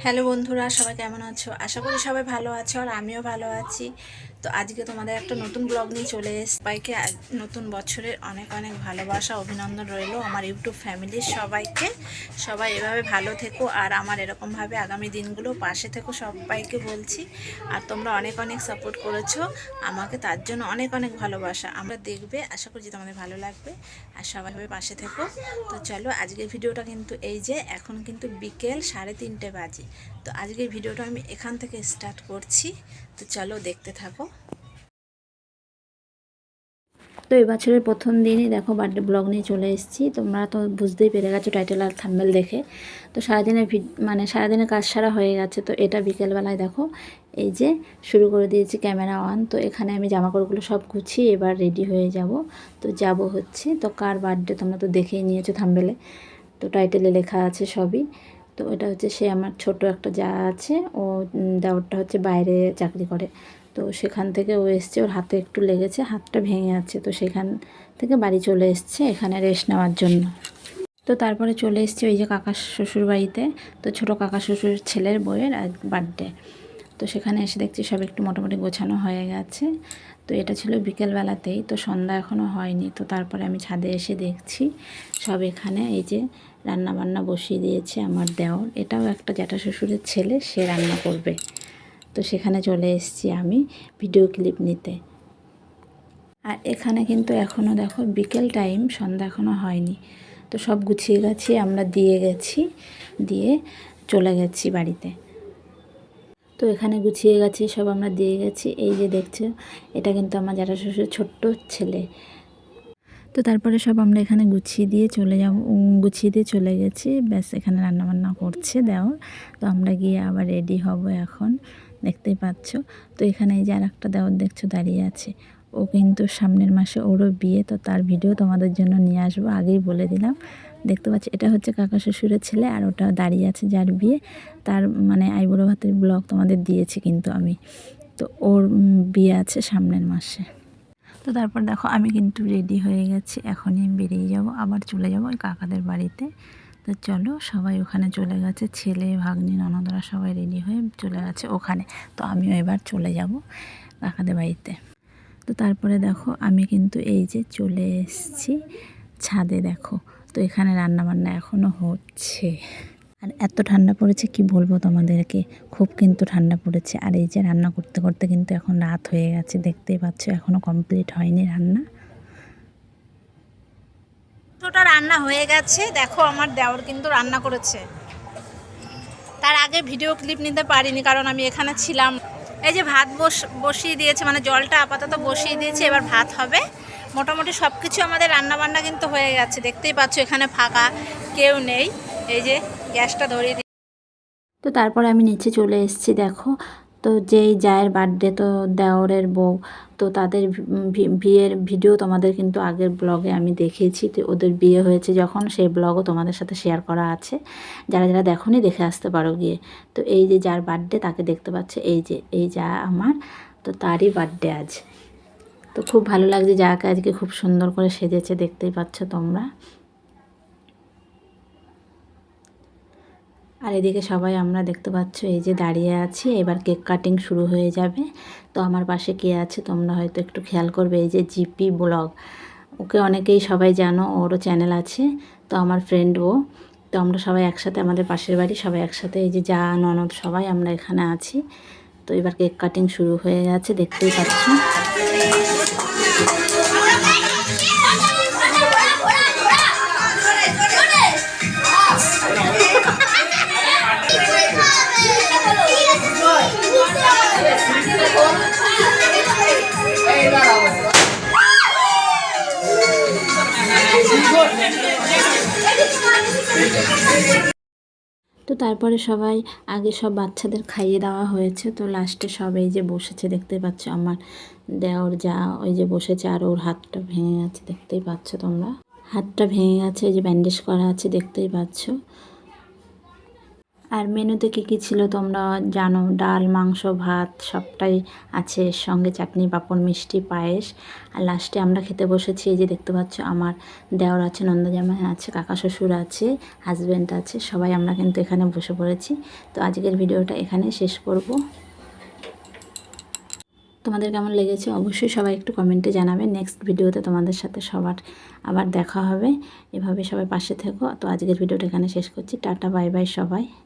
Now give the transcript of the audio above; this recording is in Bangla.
হ্যালো বন্ধুরা, সবাই কেমন আছো? আশা করি সবাই ভালো আছো আর আমিও ভালো আছি। তো আজকে তোমাদের একটা নতুন ব্লগ নিয়ে চলে এসেছি। সবাইকে নতুন বছরের অনেক অনেক ভালোবাসা, অভিনন্দন রইলো আমার ইউটিউব ফ্যামিলির সবাইকে। সবাই এভাবে ভালো থেকো আর আমার এরকমভাবে আগামী দিনগুলো পাশে থেকো, সবাইকে বলছি। আর তোমরা অনেক অনেক সাপোর্ট করেছো আমাকে, তার জন্য অনেক অনেক ভালোবাসা। আমরা দেখবে, আশা করছি তোমাদের ভালো লাগবে আর সবাইভাবে পাশে থেকো। তো চলো, আজকের ভিডিওটা কিন্তু এই যে এখন কিন্তু বিকেল 3:30 বাজে। তো আজকের ভিডিওটা আমি এখান থেকে স্টার্ট করছি। তো চলো দেখতে থাকো। তো এই বছরের প্রথম দিনই দেখো বার্থডে ব্লগ নিয়ে চলে এসেছি। তোমরা তো বুঝতেই পেরে গেছো টাইটেল আর থাম্বনেল দেখে। তো সারাদিনের কাজ সারা হয়ে গেছে। তো এটা বিকেলবেলায় দেখো এই যে শুরু করে দিয়েছি ক্যামেরা অন। তো এখানে আমি জামাকাপড়গুলো সব গুছিয়ে এবার রেডি হয়ে যাব। তো যাব হচ্ছে, তো কার বার্থডে তোমরা তো দেখেই নিয়েছো থাম্বনেলে, তো টাইটেলে লেখা আছে সবই। তো এটা হচ্ছে সে আমার ছোট একটা যা আছে, ও দেওরটা হচ্ছে বাইরে চাকরি করে। তো সেখান থেকে ও এসছে, ওর হাতে একটু লেগেছে, হাতটা ভেঙে আছে। তো সেখান থেকে বাড়ি চলে এসছে এখানে রেস্ট নেওয়ার জন্য। তো তারপরে চলে এসছে ওই যে কাকা শ্বশুর বাড়িতে। তো ছোটো কাকা শ্বশুরের ছেলের বউয়ের বার্থডে। তো সেখানে এসে দেখছি সব একটু মোটামুটি গোছানো হয়ে গেছে। তো এটা ছিল বিকেলবেলাতেই, তো সন্ধ্যা এখনও হয়নি। তো তারপরে আমি ছাদে এসে দেখছি সব এখানে এই যে রান্না বান্না বসিয়ে দিয়েছে আমার দেওর। এটাও একটা জ্যাঠা শ্বশুরের ছেলে, সে রান্না করবে। তো সেখানে চলে এসেছি আমি ভিডিও ক্লিপ নিতে। আর এখানে কিন্তু এখনও দেখো বিকেল টাইম, সন্ধ্যা এখনও হয়নি। তো সব গুছিয়ে গেছি, আমরা দিয়ে গেছি, দিয়ে চলে গেছি বাড়িতে। তো এখানে গুছিয়ে গেছি, সব আমরা দিয়ে গেছি। এই যে দেখছো, এটা কিন্তু আমার জ্যাঠা শ্বশুরের ছোট্ট ছেলে। তো তারপরে সব আমরা এখানে গুছিয়ে দিয়ে চলে গেছি। ব্যাস এখানে রান্নাবান্না করছে দেওর। তো আমরা গিয়ে আবার রেডি হব এখন, দেখতেই পাচ্ছ। তো এখানে এই যে আর একটা দেওর দেখছো দাঁড়িয়ে আছে, ও কিন্তু সামনের মাসে ওরও বিয়ে। তো তার ভিডিও তোমাদের জন্য নিয়ে আসবো, আগেই বলে দিলাম। দেখতে পাচ্ছি এটা হচ্ছে কাকা শ্বশুরের ছেলে, আর ওটা দাঁড়িয়ে আছে যার বিয়ে, তার মানে আইবুড়ো ভাতের ব্লগ তোমাদের দিয়েছি কিন্তু আমি। তো ওর বিয়ে আছে সামনের মাসে। তো তারপর দেখো আমি কিন্তু রেডি হয়ে গেছি, এখনই আমি বেরিয়ে যাব, আবার চলে যাব ওই কাকাদের বাড়িতে। তো চলো, সবাই ওখানে চলে গেছে, ছেলে ভাগ্নি ননদরা সবাই রেডি হয়ে চলে গেছে ওখানে। তো আমিও এবার চলে যাব কাকাদের বাড়িতে। তো তারপরে দেখো আমি কিন্তু এই যে চলে এসেছি ছাদে, দেখো। তো এখানে রান্নাবান্না এখনও হচ্ছে। আর এত ঠান্ডা পড়েছে কি বলবো তোমাদেরকে, খুব কিন্তু ঠান্ডা পড়েছে। আর এই যে রান্না করতে করতে কিন্তু এখন রাত হয়ে গেছে, দেখতেই পাচ্ছ এখনও কমপ্লিট হয়নি রান্না। ছোটটা রান্না হয়ে গেছে, দেখো আমার দেওর কিন্তু রান্না করেছে। তার আগে ভিডিও ক্লিপ নিতে পারিনি কারণ আমি এখানে ছিলাম। এই যে ভাত বসিয়ে দিয়েছে, মানে জলটা আপাতত বসিয়ে দিয়েছে, এবার ভাত হবে। মোটামুটি সব কিছু আমাদের রান্নাবান্না কিন্তু হয়ে গেছে, দেখতেই পাচ্ছ এখানে ফাঁকা, কেউ নেই। এই যে গ্যাসটা ধরিয়ে। তো তারপরে আমি নিচে চলে এসেছি, দেখো। তো যেই জায়ের বার্থডে, তো দেওরের বউ, তো তাদের বিয়ের ভিডিও তোমাদের কিন্তু আগের ব্লগে আমি দেখিয়েছি। তো ওদের বিয়ে হয়েছে যখন, সেই ব্লগও তোমাদের সাথে শেয়ার করা আছে, যারা যারা দেখোনি দেখে আসতে পারো গিয়ে। তো এই যে যার বার্থডে তাকে দেখতে পাচ্ছ, এই যে এই যা আমার, তো তারই বার্থডে আজ। তো খুব ভালো লাগছে, যাকে আজকে খুব সুন্দর করে সেজেছে, দেখতেই পাচ্ছ তোমরা। আর এদিকে সবাই আমরা দেখতে পাচ্ছ এই যে দাঁড়িয়ে আছি, এবার কেক কাটিং শুরু হয়ে যাবে। তো আমার পাশে কে আছে তোমরা হয়তো একটু খেয়াল করবে, এই যে জিপি ব্লগ, ওকে অনেকেই সবাই জানো, ওরও চ্যানেল আছে। তো আমার ফ্রেন্ড ও। তো আমরা সবাই একসাথে, আমাদের পাশের বাড়ি, সবাই একসাথে, এই যে যা ননদ সবাই আমরা এখানে আছি। তো এবার কেক কাটিং শুরু হয়ে গেছে, দেখতেই পাচ্ছ। তো তারপরে সবাই আগে সব বাচ্চাদের খাইয়ে দেওয়া হয়েছে। তো লাস্টে সব এই যে বসেছে, দেখতেই পাচ্ছ আমার দেওর যা ওই যে বসেছে, আর ওর হাতটা ভেঙে গেছে, দেখতেই পাচ্ছ তোমরা। হাতটা ভেঙে গেছে, এই যে ব্যান্ডেজ করা আছে, দেখতেই পাচ্ছ। আর মেনুতে কী ছিল তোমরা জানো, ডাল, মাংস, ভাত সবটাই আছে, এর সঙ্গে চাটনি, পাঁপড়, মিষ্টি, পায়েস। আর লাস্টে আমরা খেতে বসেছি, এই যে দেখতে পাচ্ছ আমার দেওর আছে, নন্দজামাই আছে, কাকা শ্বশুর আছে, হাজব্যান্ড আছে, সবাই আমরা কিন্তু এখানে বসে পড়েছি। তো আজকের ভিডিওটা এখানে শেষ করব। তোমাদের কেমন লেগেছে অবশ্যই সবাই একটু কমেন্টে জানাবে। নেক্সট ভিডিওতে তোমাদের সাথে সবার আবার দেখা হবে। এভাবে সবাই পাশে থেকো। তো আজকের ভিডিওটা এখানে শেষ করছি। টাটা, বাই বাই সবাই।